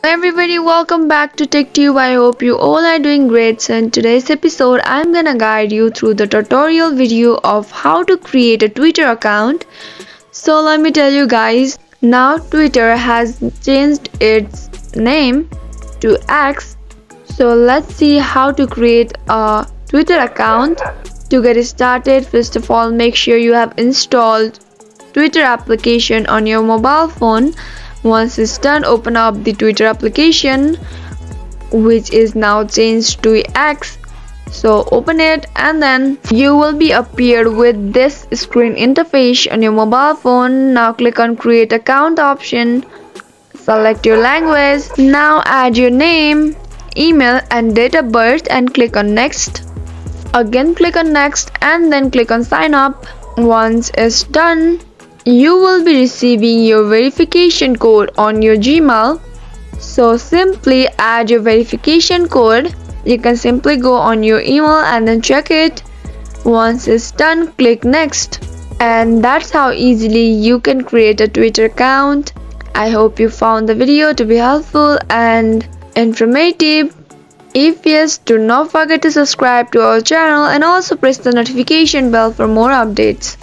Everybody, welcome back to TechTube. I hope you all are doing great. So in today's episode, I'm gonna guide you through the tutorial video of how to create a Twitter account. So let me tell you guys, now Twitter has changed its name to X. So let's see how to create a Twitter account. To get started, first of all, make sure you have installed Twitter application on your mobile phone. Once it's done, open up the Twitter application, which is now changed to X. So open it and then you will be appeared with this screen interface on your mobile phone. Now click on create account option, select your language. Now add your name, email and date of birth and click on next. Again click on next and then click on sign up. Once it's done, you will be receiving your verification code on your Gmail. So simply add your verification code. You can simply go on your email and then check it. Once it's done, click next. And that's how easily you can create a Twitter account. I hope you found the video to be helpful and informative. If yes, do not forget to subscribe to our channel and also press the notification bell for more updates.